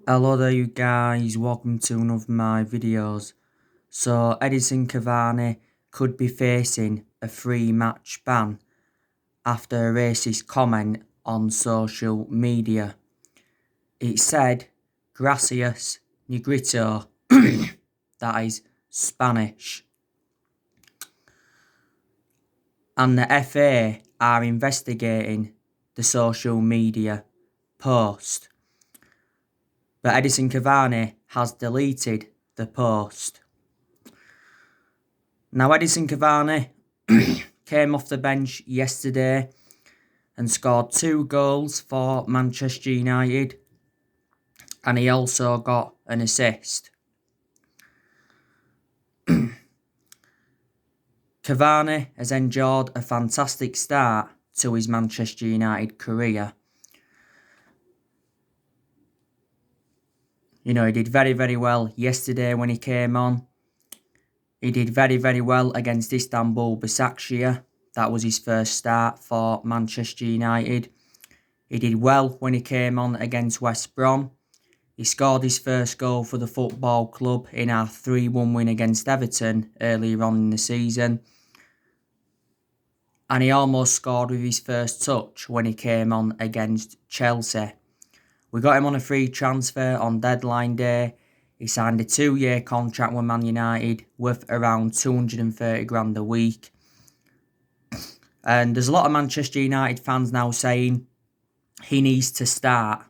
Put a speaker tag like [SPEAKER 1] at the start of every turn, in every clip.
[SPEAKER 1] Hello there you guys, welcome to one of my videos. So Edison Cavai could be facing a 3-match ban after a racist comment on social media. It said, gracias, negrito, that is Spanish. And the FA are investigating the social media post. But Edison Cavai has deleted the post. Now Edison Cavai came off the bench yesterday and scored 2 goals for Manchester United, and he also got an assist. Cavani has enjoyed a fantastic start to his Manchester United career. He did very, very well yesterday when he came on. He did very, very well against Istanbul Başakşehir. That was his first start for Manchester United. He did well when he came on against West Brom. He scored his first goal for the football club in our 3-1 win against Everton earlier on in the season. And he almost scored with his first touch when he came on against Chelsea. We got him on a free transfer on deadline day. He signed a 2-year contract with Man United worth around 230 grand a week. And there's a lot of Manchester United fans now saying he needs to start.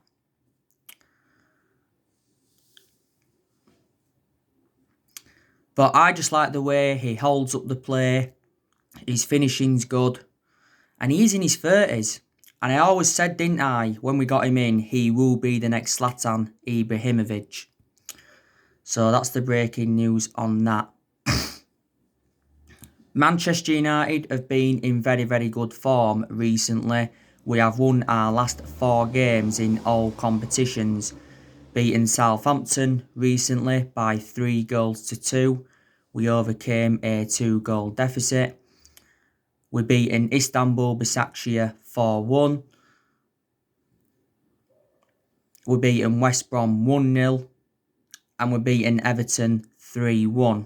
[SPEAKER 1] But I just like the way he holds up the play. His finishing's good. And he's in his 30s. And I always said, didn't I, when we got him in, he will be the next Zlatan Ibrahimovic. So that's the breaking news on that. Manchester United have been in very, very good form recently. We have won our last 4 games in all competitions. Beaten Southampton recently by 3 goals to 2. We overcame a 2-goal deficit. We beaten Istanbul Başakşehir 4-1. We beaten West Brom 1-0. And we beaten Everton 3-1.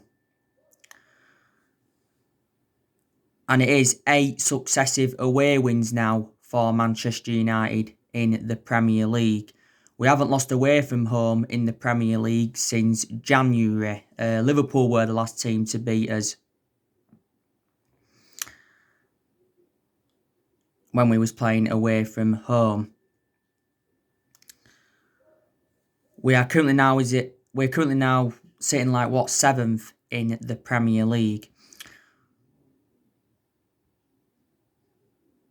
[SPEAKER 1] And it is 8 successive away wins now for Manchester United in the Premier League. We haven't lost away from home in the Premier League since January. Liverpool were the last team to beat us when we was playing away from home. We're currently now sitting like 7th in the Premier League.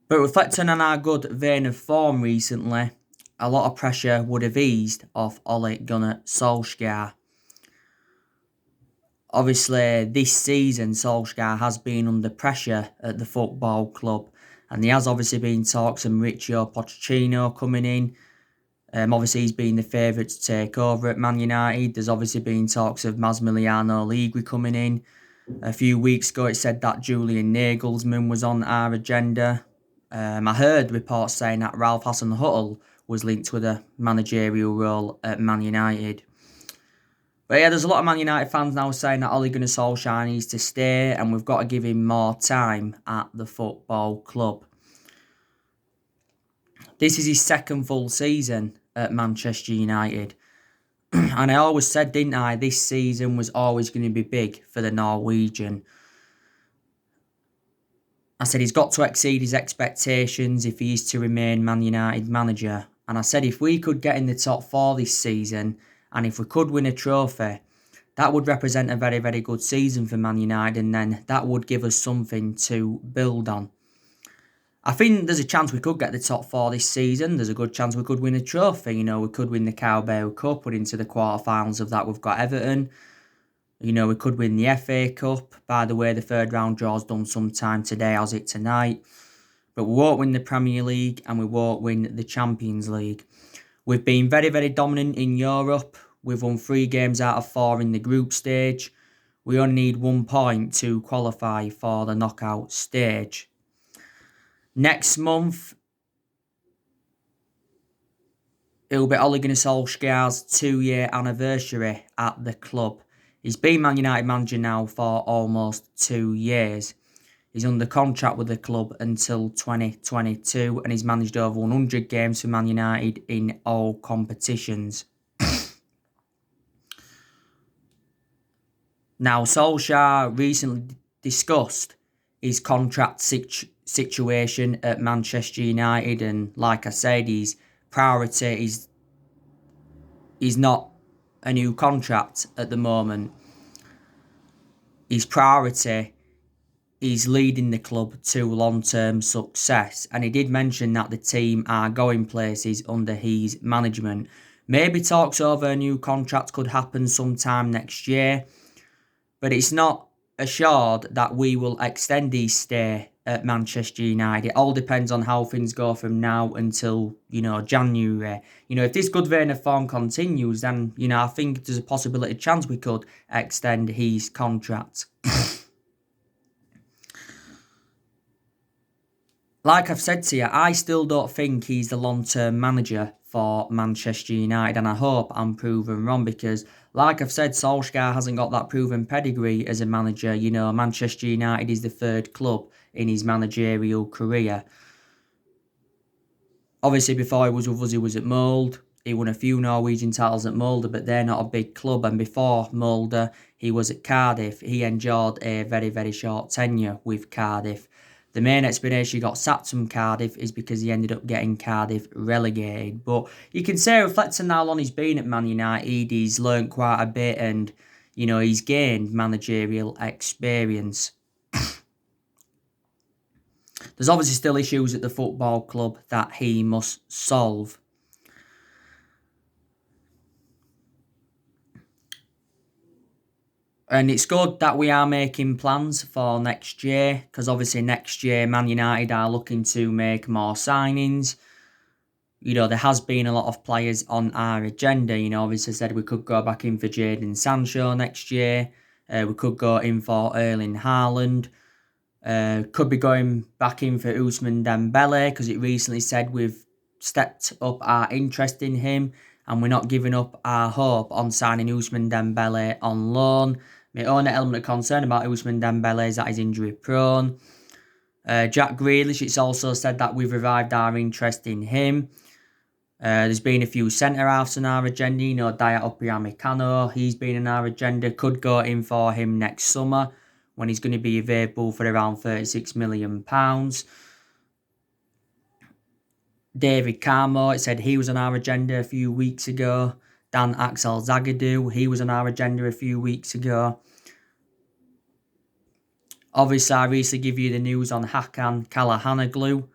[SPEAKER 1] But reflecting on our good vein of form recently, a lot of pressure would have eased off Ole Gunnar Solskjaer. Obviously, this season Solskjaer has been under pressure at the football club, and there has obviously been talks of Mauricio Pochettino coming in. Obviously, he's been the favourite to take over at Man United. There's obviously been talks of Massimiliano Allegri coming in. A few weeks ago, it said that Julian Nagelsmann was on our agenda. I heard reports saying that Ralph Hasenhüttl was linked with a managerial role at Man United. But yeah, there's a lot of Man United fans now saying that Ole Gunnar Solskjaer needs to stay and we've got to give him more time at the football club. This is his 2nd full season at Manchester United. And I always said, didn't I, this season was always going to be big for the Norwegian. I said he's got to exceed his expectations if he is to remain Man United manager. And I said if we could get in the top 4 this season, and if we could win a trophy, that would represent a very, very good season for Man United, and then that would give us something to build on. I think there's a chance we could get the top 4 this season. There's a good chance we could win a trophy. We could win the Cavai Cup, put into the quarterfinals of that we've got Everton. We could win the FA Cup. By the way, the 3rd round draw's done sometime today, as it tonight. But we won't win the Premier League and we won't win the Champions League. We've been very, very dominant in Europe. We've won 3 games out of 4 in the group stage. We only need 1 point to qualify for the knockout stage. Next month it'll be Ole Gunnar Solskjaer's 2-year anniversary at the club. He's been Man United manager now for almost 2 years. He's under contract with the club until 2022 and he's managed over 100 games for Man United in all competitions. Now, Solskjaer recently discussed his contract situation at Manchester United, and like I said, his priority is not a new contract at the moment. His priority is leading the club to long-term success, and he did mention that the team are going places under his management. Maybe talks over a new contract could happen sometime next year, but it's not assured that we will extend his stay at Manchester United. It all depends on how things go from now until, January. If this good vein of form continues, then, I think there's a possibility, chance we could extend his contract. Like I've said to you, I still don't think he's the long-term manager for Manchester United, and I hope I'm proven wrong because, like I've said, Solskjaer hasn't got that proven pedigree as a manager. Manchester United is the third club in his managerial career. Obviously, before he was with us, he was at Molde. He won a few Norwegian titles at Molde, but they're not a big club. And before Molde, he was at Cardiff. He enjoyed a very, very short tenure with Cardiff. The main explanation he got sacked from Cardiff is because he ended up getting Cardiff relegated. But you can say, reflecting how long he's been at Man United, he's learnt quite a bit and, he's gained managerial experience. There's obviously still issues at the football club that he must solve. And it's good that we are making plans for next year, because obviously next year Man United are looking to make more signings. There has been a lot of players on our agenda. Obviously said we could go back in for Jadon Sancho next year. We could go in for Erling Haaland. Could be going back in for Ousmane Dembele, because it recently said we've stepped up our interest in him and we're not giving up our hope on signing Ousmane Dembele on loan. My only element of concern about Ousmane Dembele is that he's injury prone. Jack Grealish, it's also said that we've revived our interest in him. There's been a few centre-halves on our agenda. Dayot Upamecano, he's been on our agenda. Could go in for him next summer when he's going to be available for around £36 million. David Carmo, it said he was on our agenda a few weeks ago. Dan Axel Zagadou, he was on our agenda a few weeks ago. Obviously, I recently give you the news on Hakan Çalhanoğlu.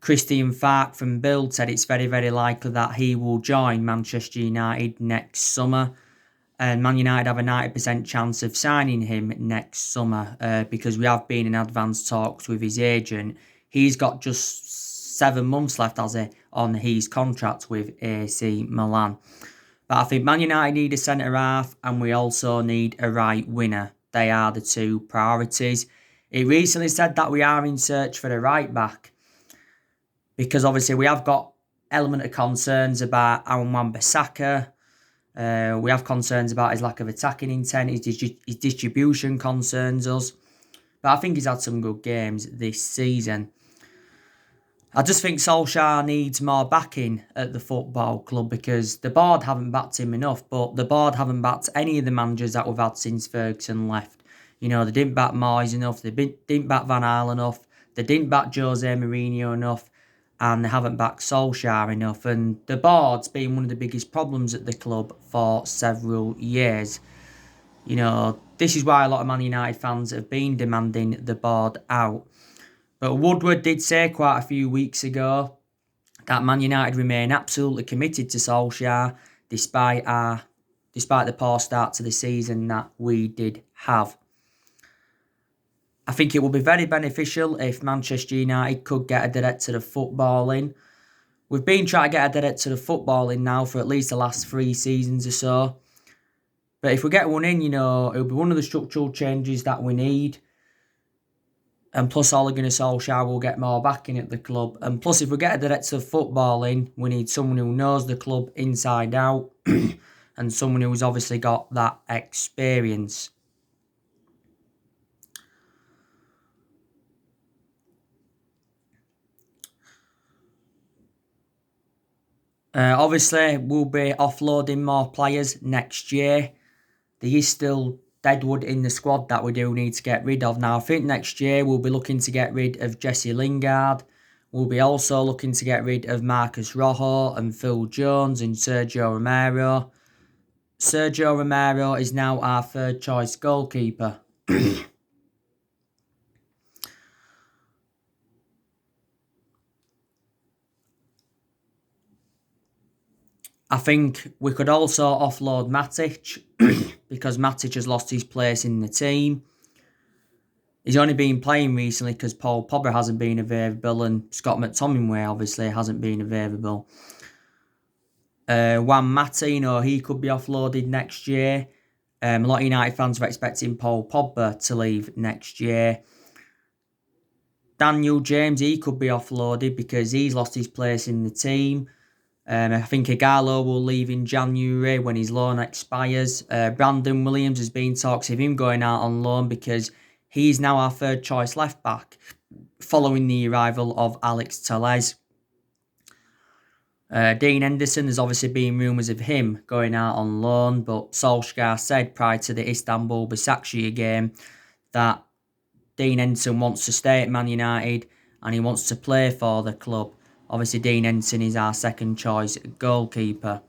[SPEAKER 1] Christian Falk from Bild said it's very, very likely that he will join Manchester United next summer. And Man United have a 90% chance of signing him next summer because we have been in advanced talks with his agent. He's got just 7 months left, has he, on his contract with AC Milan. But I think Man United need a centre-half and we also need a right winger. They are the two priorities. It recently said that we are in search for a right-back because obviously we have got element of concerns about Aaron Wan-Bissaka. We have concerns about his lack of attacking intent. His distribution concerns us. But I think he's had some good games this season. I just think Solskjaer needs more backing at the football club because the board haven't backed him enough, but the board haven't backed any of the managers that we've had since Ferguson left. They didn't back Moyes enough, they didn't back Van Gaal enough, they didn't back Jose Mourinho enough, and they haven't backed Solskjaer enough. And the board's been one of the biggest problems at the club for several years. This is why a lot of Man United fans have been demanding the board out. But Woodward did say quite a few weeks ago that Man United remain absolutely committed to Solskjaer despite the poor start to the season that we did have. I think it will be very beneficial if Manchester United could get a director of football in. We've been trying to get a director of football in now for at least the last 3 seasons or so. But if we get one in, it'll be one of the structural changes that we need. And plus, Ole Gunnar Solskjaer will get more backing at the club. And plus, if we get a director of football in, we need someone who knows the club inside out and someone who's obviously got that experience. Obviously, we'll be offloading more players next year. There is still deadwood in the squad that we do need to get rid of. Now, I think next year we'll be looking to get rid of Jesse Lingard. We'll be also looking to get rid of Marcus Rojo and Phil Jones and Sergio Romero. Sergio Romero is now our third choice goalkeeper. I think we could also offload Matic because Matic has lost his place in the team. He's only been playing recently because Paul Pogba hasn't been available and Scott McTominay obviously hasn't been available. Juan Martino, he could be offloaded next year. A lot of United fans are expecting Paul Pogba to leave next year. Daniel James, he could be offloaded because he's lost his place in the team. I think Igalo will leave in January when his loan expires. Brandon Williams has been talks of him going out on loan because he's now our third choice left back following the arrival of Alex Telles. Dean Henderson, there's obviously been rumours of him going out on loan, but Solskjaer said prior to the Istanbul Başakşehir game that Dean Henderson wants to stay at Man United and he wants to play for the club. Obviously, Dean Henderson is our second choice goalkeeper.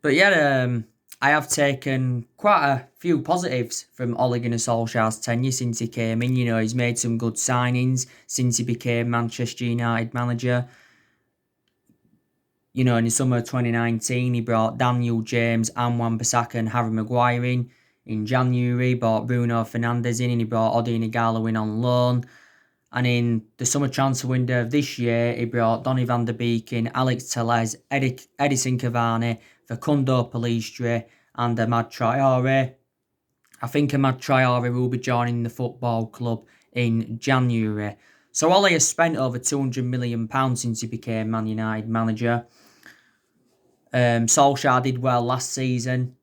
[SPEAKER 1] But yeah, I have taken quite a few positives from Ole Gunnar Solskjaer's tenure since he came in. You know, he's made some good signings since he became Manchester United manager. You know, in the summer of 2019, he brought Daniel James and Wan-Bissaka and Harry Maguire in. In January, he brought Bruno Fernandes in and he brought Odion Igalo in on loan. And in the summer transfer window of this year, he brought Donny van der Beek in, Alex Telles, Edison Cavani, Facundo Pellistri and Amad Traore. I think Amad Traore will be joining the football club in January. So Ole has spent over £200 million since he became Man United manager. Solskjaer did well last season.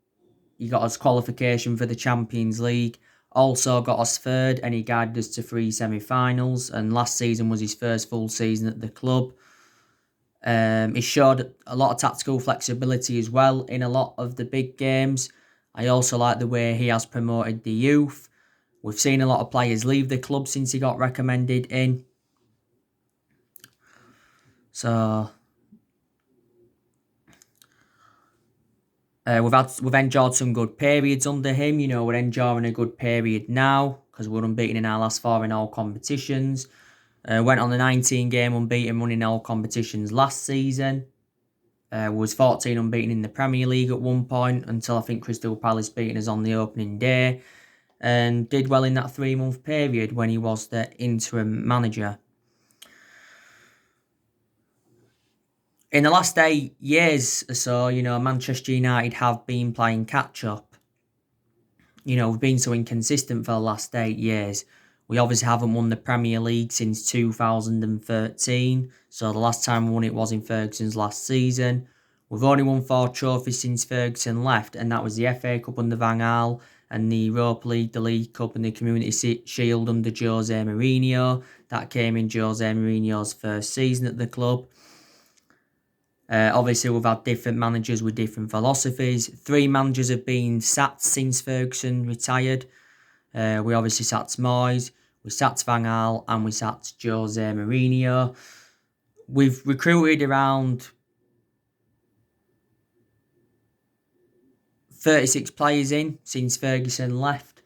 [SPEAKER 1] He got us qualification for the Champions League. Also got us third and he guided us to 3 semi-finals. And last season was his first full season at the club. He showed a lot of tactical flexibility as well in a lot of the big games. I also like the way he has promoted the youth. We've seen a lot of players leave the club since he got recommended in. So we've enjoyed some good periods under him. You know, we're enjoying a good period now because we're unbeaten in our last 4 in all competitions. Went on the 19-game unbeaten run in all competitions last season. Was 14 unbeaten in the Premier League at one point until I think Crystal Palace beating us on the opening day. And did well in that 3-month period when he was the interim manager. In the last 8 years or so, you know, Manchester United have been playing catch-up. You know, we've been so inconsistent for the last 8 years. We obviously haven't won the Premier League since 2013. So the last time we won it was in Ferguson's last season. We've only won 4 trophies since Ferguson left, and that was the FA Cup under Van Gaal and the Europa League, the League Cup and the Community Shield under Jose Mourinho. That came in Jose Mourinho's first season at the club. Obviously, we've had different managers with different philosophies. 3 managers have been sacked since Ferguson retired. We obviously sacked Moyes, we sacked Van Gaal, and we sacked Jose Mourinho. We've recruited around 36 players in since Ferguson left.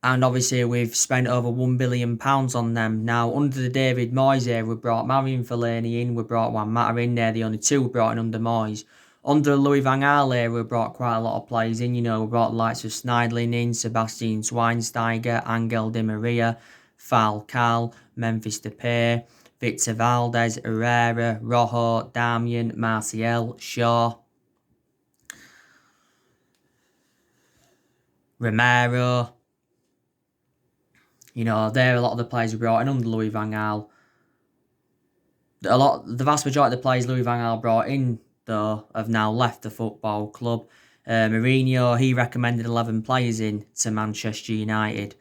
[SPEAKER 1] And obviously we've spent over £1 billion on them. Now, under the David Moyes era, we brought Marion Fellaini in, we brought Juan Mata in there, the only 2 we brought in under Moyes. Under the Louis Van Gaal era, we brought quite a lot of players in. You know, we brought the likes of Schneidlin in, Sebastian Schweinsteiger, Angel Di Maria, Falcao, Memphis Depay, Victor Valdez, Herrera, Rojo, Darmian, Martial, Shaw, Romero. They're a lot of the players we brought in under Louis van Gaal. The vast majority of the players Louis van Gaal brought in, though, have now left the football club. Mourinho, he recommended 11 players in to Manchester United.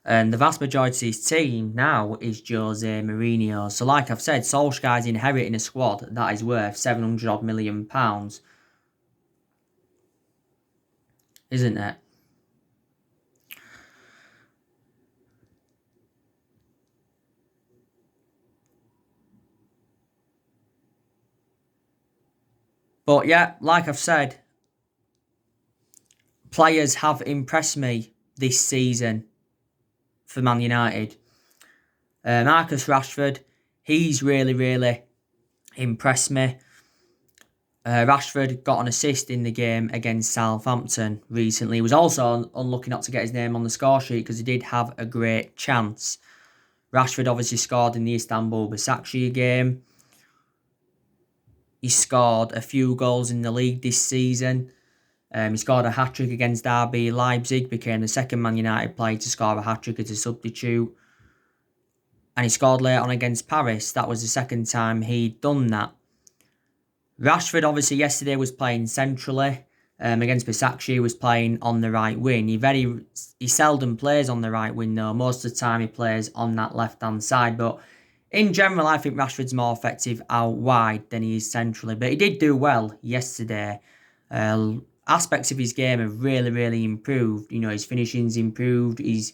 [SPEAKER 1] And the vast majority of his team now is Jose Mourinho. So like I've said, Solskjaer's inheriting a squad that is worth £700 million, isn't it? But yeah, like I've said, players have impressed me this season for Man United. Marcus Rashford, he's really impressed me. Rashford got an assist in the game against Southampton recently. He was also unlucky not to get his name on the score sheet because he did have a great chance. Rashford obviously scored in the Istanbul Başakşehir game. He scored a few goals in the league this season. He scored a hat-trick against RB Leipzig, became the second Man United player to score a hat-trick as a substitute. And he scored later on against Paris. That was the second time he'd done that. Rashford obviously yesterday was playing centrally. Against Başakşehir, he was playing on the right wing. He seldom plays on the right wing though. Most of the time he plays on that left-hand side. But in general, I think Rashford's more effective out wide than he is centrally. But he did do well yesterday. Aspects of his game have really improved. His finishing's improved. He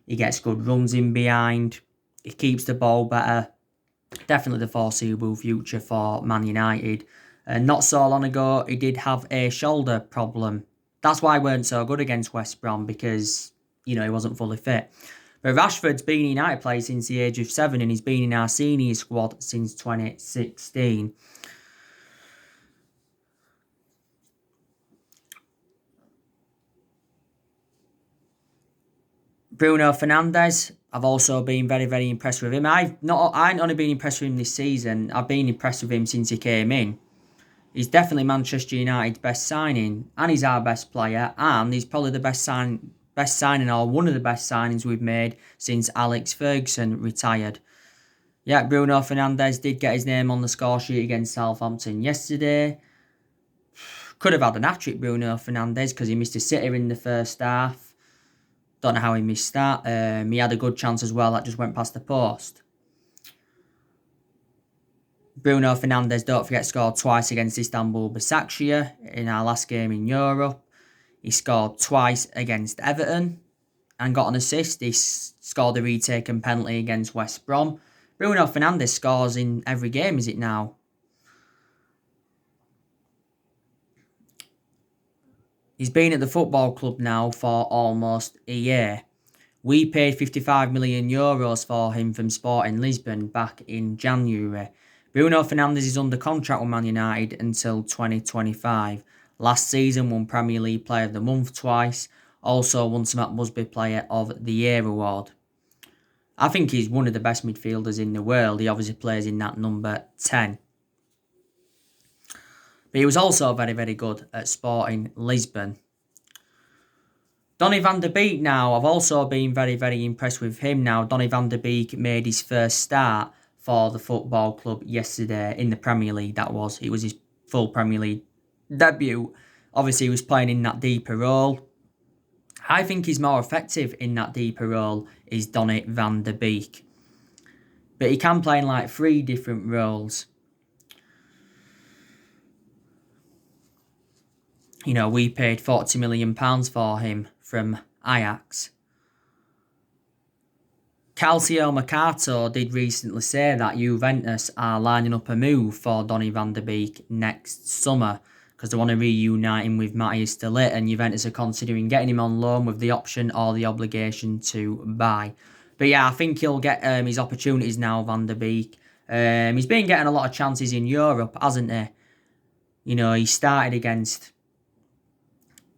[SPEAKER 1] gets good runs in behind. He keeps the ball better. Definitely the foreseeable future for Man United. Not so long ago, he did have a shoulder problem. That's why he weren't so good against West Brom, because, he wasn't fully fit. But Rashford's been a United player since the age of 7, and he's been in our senior squad since 2016. Bruno Fernandes, I've also been very impressed with him. I ain't only been impressed with him this season, I've been impressed with him since he came in. He's definitely Manchester United's best signing, and he's our best player, and he's probably the best signing or one of the best signings we've made since Alex Ferguson retired. Yeah, Bruno Fernandes did get his name on the score sheet against Southampton yesterday. Could have had an hat-trick, Bruno Fernandes, because he missed a sitter in the first half. Don't know how he missed that. He had a good chance as well that just went past the post. Bruno Fernandes, don't forget, scored twice against Istanbul Başakşehir in our last game in Europe. He scored twice against Everton and got an assist. He scored a retaken penalty against West Brom. Bruno Fernandes scores in every game, is it now? He's been at the football club now for almost a year. We paid €55 million for him from Sporting Lisbon back in January. Bruno Fernandes is under contract with Man United until 2025. Last season won Premier League Player of the Month twice. Also won some Busby Player of the Year award. I think he's one of the best midfielders in the world. He obviously plays in that number 10. But he was also very good at Sporting Lisbon. Donny van der Beek now, I've also been very impressed with him now. Donny van der Beek made his first start for the football club yesterday in the Premier League, that was. It was his full Premier League debut. Obviously, he was playing in that deeper role. I think he's more effective in that deeper role is Donny van der Beek. But he can play in like 3 different roles. We paid £40 million for him from Ajax. Calcio Mercato did recently say that Juventus are lining up a move for Donny van der Beek next summer because they want to reunite him with Matthias de Ligt, and Juventus are considering getting him on loan with the option or the obligation to buy. But yeah, I think he'll get his opportunities now, Van der Beek. He's been getting a lot of chances in Europe, hasn't he? He started against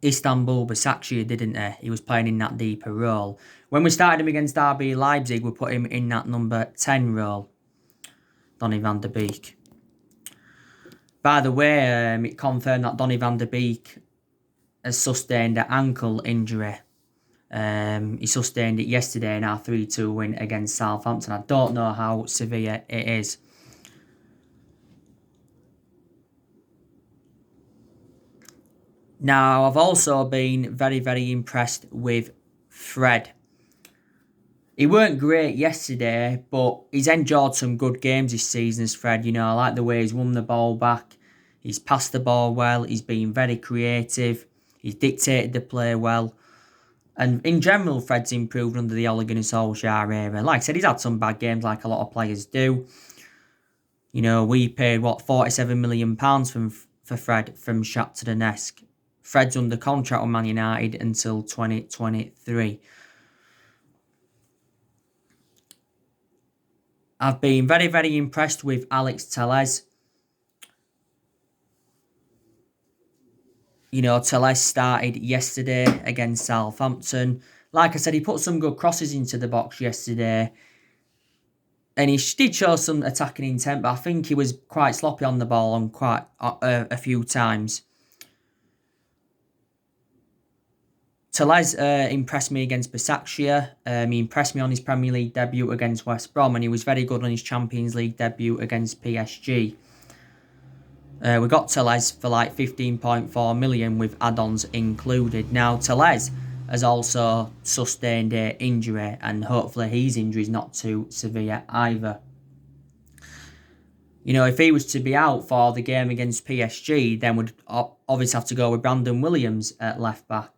[SPEAKER 1] Istanbul Başakşehir, didn't he? He was playing in that deeper role. When we started him against RB Leipzig, we put him in that number 10 role. Donny van der Beek. By the way, it confirmed that Donny van der Beek has sustained an ankle injury. He sustained it yesterday in our 3-2 win against Southampton. I don't know how severe it is. Now, I've also been very, very impressed with Fred. He weren't great yesterday, but he's enjoyed some good games this season as Fred. You know, I like the way he's won the ball back. He's passed the ball well. He's been very creative. He's dictated the play well. And in general, Fred's improved under the Ole Gunnar Solskjaer era. Like I said, he's had some bad games like a lot of players do. You know, we paid, £47 million for Fred from Shakhtar Donetsk. Fred's under contract with Man United until 2023. I've been very, very impressed with Alex Telles. You know, Telles started yesterday against Southampton. Like I said, he put some good crosses into the box yesterday. And he did show some attacking intent, but I think he was quite sloppy on the ball on quite a few times. Telles impressed me against Başakşehir. He impressed me on his Premier League debut against West Brom, and he was very good on his Champions League debut against PSG. We got Telles for like 15.4 million with add-ons included. Now, Telles has also sustained an injury, and hopefully his injury is not too severe either. You know, if he was to be out for the game against PSG, then we'd obviously have to go with Brandon Williams at left back.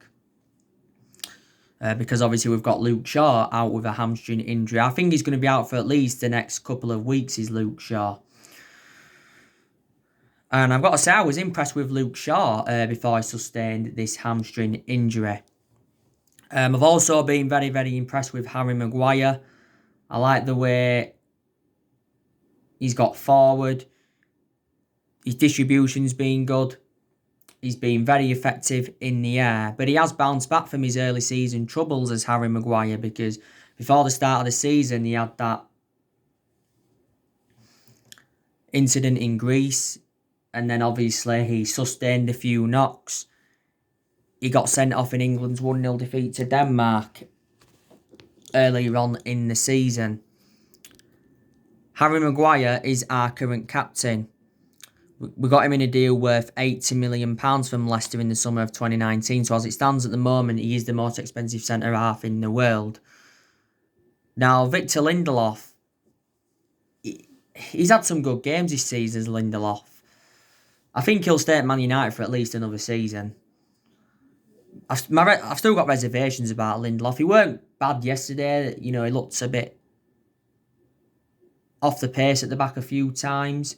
[SPEAKER 1] Because obviously we've got Luke Shaw out with a hamstring injury. I think he's going to be out for at least the next couple of weeks, is Luke Shaw. And I've got to say, I was impressed with Luke Shaw before he sustained this hamstring injury. I've also been very, very impressed with Harry Maguire. I like the way he's got forward. His distribution's been good. He's been very effective in the air. But he has bounced back from his early season troubles as Harry Maguire, because before the start of the season, he had that incident in Greece. And then obviously he sustained a few knocks. He got sent off in England's 1-0 defeat to Denmark earlier on in the season. Harry Maguire is our current captain. We got him in a deal worth £80 million from Leicester in the summer of 2019. So as it stands at the moment, he is the most expensive centre-half in the world. Now, Victor Lindelof, he's had some good games this season as Lindelof. I think he'll stay at Man United for at least another season. I've still got reservations about Lindelof. He weren't bad yesterday. You know, he looked a bit off the pace at the back a few times.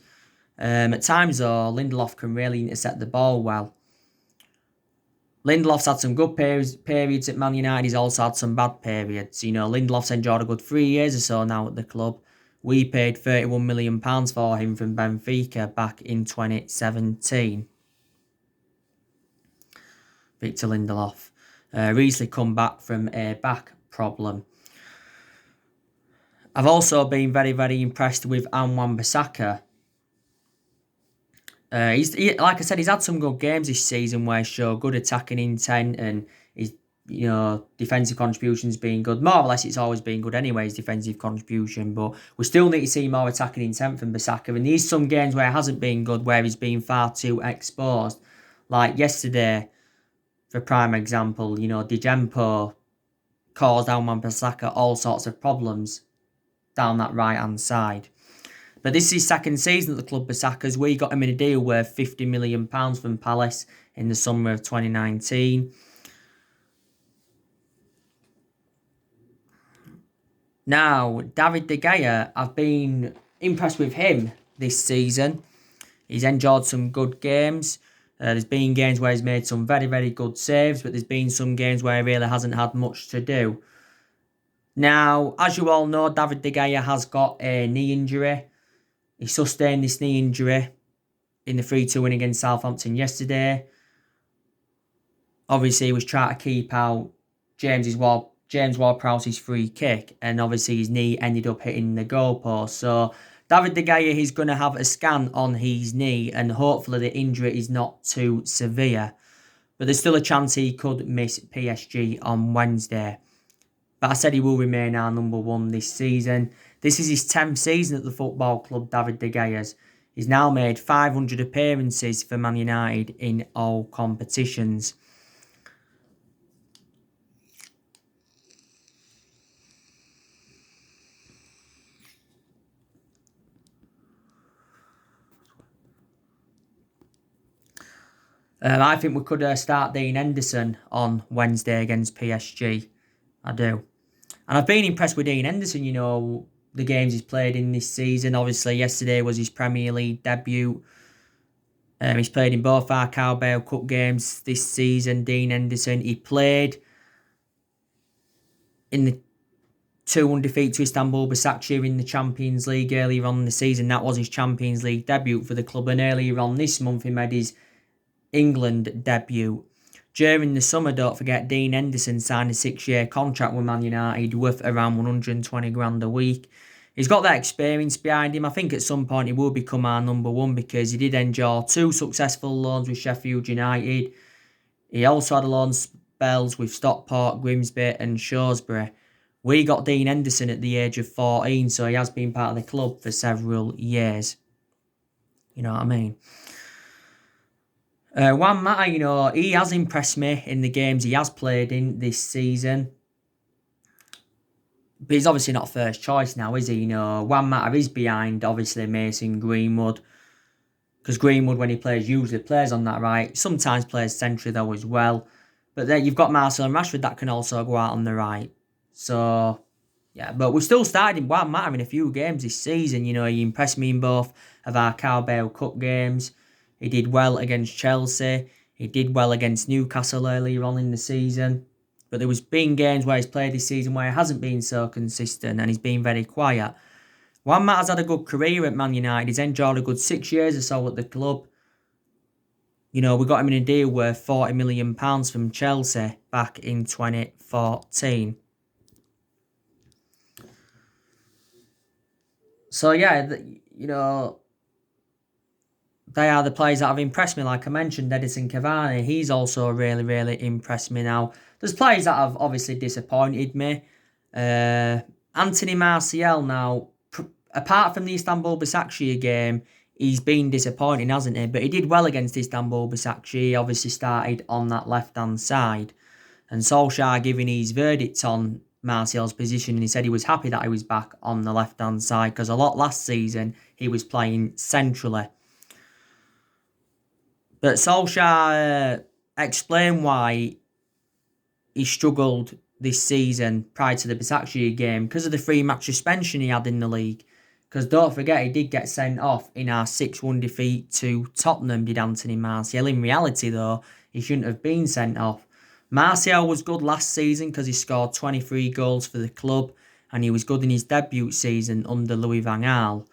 [SPEAKER 1] At times, though, Lindelof can really intercept the ball well. Lindelof's had some good periods at Man United. He's also had some bad periods. You know, Lindelof's enjoyed a good 3 years or so now at the club. We paid £31 million for him from Benfica back in 2017. Victor Lindelof. Recently come back from a back problem. I've also been very, very impressed with Wan-Bissaka. Like I said, he's had some good games this season where he showed good attacking intent, and his defensive contribution's been good. More or less, it's always been good anyway, his defensive contribution, but we still need to see more attacking intent from Bissaka. And there's some games where it hasn't been good, where he's been far too exposed. Like yesterday, for prime example, Dijempo caused Wan-Bissaka all sorts of problems down that right-hand side. But this is his second season at the club, Bissaka's. We got him in a deal worth £50 million from Palace in the summer of 2019. Now, David De Gea, I've been impressed with him this season. He's enjoyed some good games. There's been games where he's made some very, very good saves, but there's been some games where he really hasn't had much to do. Now, as you all know, David De Gea has got a knee injury. He sustained this knee injury in the 3-2 win against Southampton yesterday. Obviously, he was trying to keep out James Ward-Prowse's free kick, and obviously his knee ended up hitting the goalpost. So David De Gea, he's going to have a scan on his knee, and hopefully the injury is not too severe. But there's still a chance he could miss PSG on Wednesday. But I said he will remain our number one this season. This is his 10th season at the football club, David De Gea's. He's now made 500 appearances for Man United in all competitions. I think we could start Dean Henderson on Wednesday against PSG. I do. And I've been impressed with Dean Henderson, the games he's played in this season. Obviously, yesterday was his Premier League debut. He's played in both our Carabao Cup games this season, Dean Henderson. He played in the 2-1 defeat to Istanbul Başakşehir in the Champions League earlier on in the season. That was his Champions League debut for the club. And earlier on this month, he made his England debut. During the summer, don't forget, Dean Henderson signed a 6-year contract with Man United worth around 120 grand a week. He's got that experience behind him. I think at some point he will become our number one because he did enjoy 2 successful loans with Sheffield United. He also had a loan spells with Stockport, Grimsby and Shrewsbury. We got Dean Henderson at the age of 14, so he has been part of the club for several years. You know what I mean? Juan Mata, he has impressed me in the games he has played in this season. But he's obviously not first choice now, is he? Juan Mata is behind, obviously, Mason Greenwood. Because Greenwood, when he plays, usually plays on that right. Sometimes plays centrally, though, as well. But then you've got Marcel and Rashford that can also go out on the right. So, yeah. But we've still started Juan Mata in a few games this season. He impressed me in both of our Carabao Cup games. He did well against Chelsea. He did well against Newcastle earlier on in the season. But there was been games where he's played this season where he hasn't been so consistent and he's been very quiet. Juan Mata's had a good career at Man United. He's enjoyed a good 6 years or so at the club. We got him in a deal worth £40 million from Chelsea back in 2014. So, yeah, they are the players that have impressed me. Like I mentioned, Edison Cavai, he's also really, really impressed me now. There's players that have obviously disappointed me. Anthony Martial now, apart from the Istanbul Başakşehir game, he's been disappointing, hasn't he? But he did well against Istanbul Başakşehir. He obviously started on that left-hand side. And Solskjaer giving his verdict on Martial's position, and he said he was happy that he was back on the left-hand side because a lot last season he was playing centrally. But Solskjaer explained why he struggled this season prior to the Başakşehir game because of the 3-match suspension he had in the league. Because don't forget, he did get sent off in our 6-1 defeat to Tottenham, did Anthony Martial. In reality, though, he shouldn't have been sent off. Martial was good last season because he scored 23 goals for the club and he was good in his debut season under Louis van Gaal.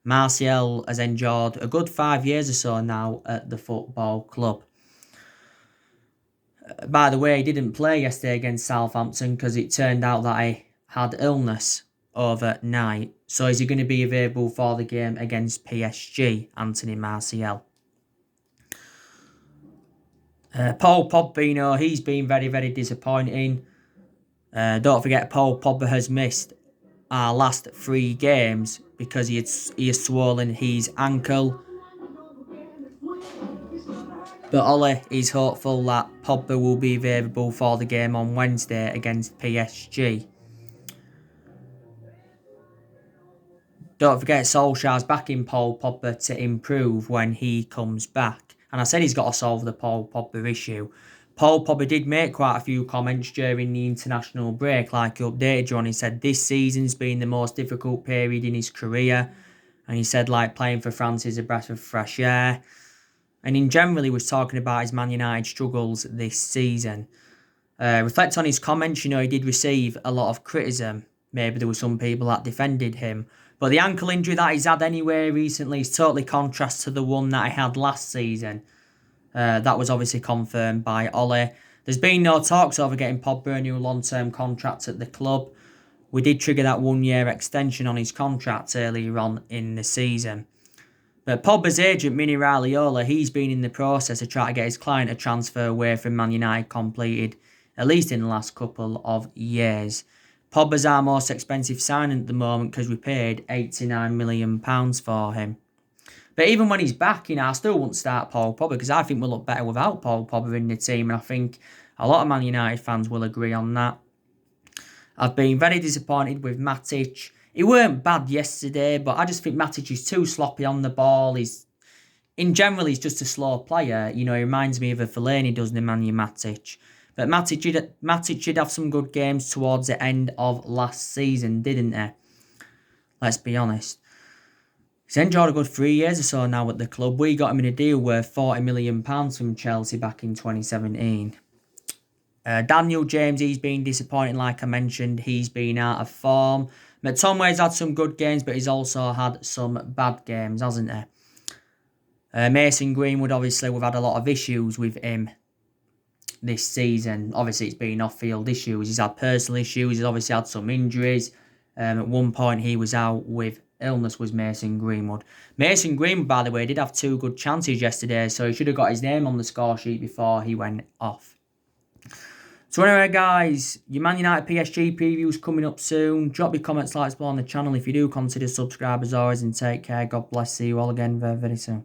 [SPEAKER 1] Martial has enjoyed a good 5 years or so now at the football club. By the way, he didn't play yesterday against Southampton because it turned out that he had illness overnight. So is he going to be available for the game against PSG, Anthony Martial? Paul Pogba, he's been very, very disappointing. Don't forget, Paul Pogba has missed our last 3 games because he has swollen his ankle. But Ole is hopeful that Pogba will be available for the game on Wednesday against PSG. Don't forget, Solskjaer's backing Paul Pogba to improve when he comes back. And I said he's got to solve the Paul Pogba issue. Paul Pogba did make quite a few comments during the international break, like he updated you on. He said this season's been the most difficult period in his career. And he said, like, playing for France is a breath of fresh air. And in general, he was talking about his Man United struggles this season. Reflect on his comments, he did receive a lot of criticism. Maybe there were some people that defended him. But the ankle injury that he's had anyway recently is totally contrast to the one that he had last season. That was obviously confirmed by Ole. There's been no talks over getting Pogba a new long-term contract at the club. We did trigger that 1-year extension on his contract earlier on in the season. But Pogba's agent, Mini Raiola, he's been in the process of trying to get his client a transfer away from Man United completed, at least in the last couple of years. Pogba's our most expensive signing at the moment because we paid £89 million for him. But even when he's back, I still wouldn't start Paul Pogba because I think we'll look better without Paul Pogba in the team, and I think a lot of Man United fans will agree on that. I've been very disappointed with Matic. He weren't bad yesterday, but I just think Matic is too sloppy on the ball. In general, he's just a slow player. He reminds me of a Fellaini, doesn't he, Matic? But Matic did have some good games towards the end of last season, didn't he? Let's be honest. He's enjoyed a good 3 years or so now at the club. We got him in a deal worth £40 million from Chelsea back in 2017. Daniel James, he's been disappointing, like I mentioned. He's been out of form. McTominay's had some good games, but he's also had some bad games, hasn't he? Mason Greenwood, obviously, we've had a lot of issues with him this season. Obviously, it's been off-field issues. He's had personal issues. He's obviously had some injuries. At one point, he was out with illness, was Mason Greenwood. Mason Greenwood, by the way, did have 2 good chances yesterday, so he should have got his name on the score sheet before he went off. So anyway, guys, your Man United PSG preview's coming up soon. Drop your comments, likes below on the channel if you do consider subscribers always, and take care. God bless. See you all again very, very soon.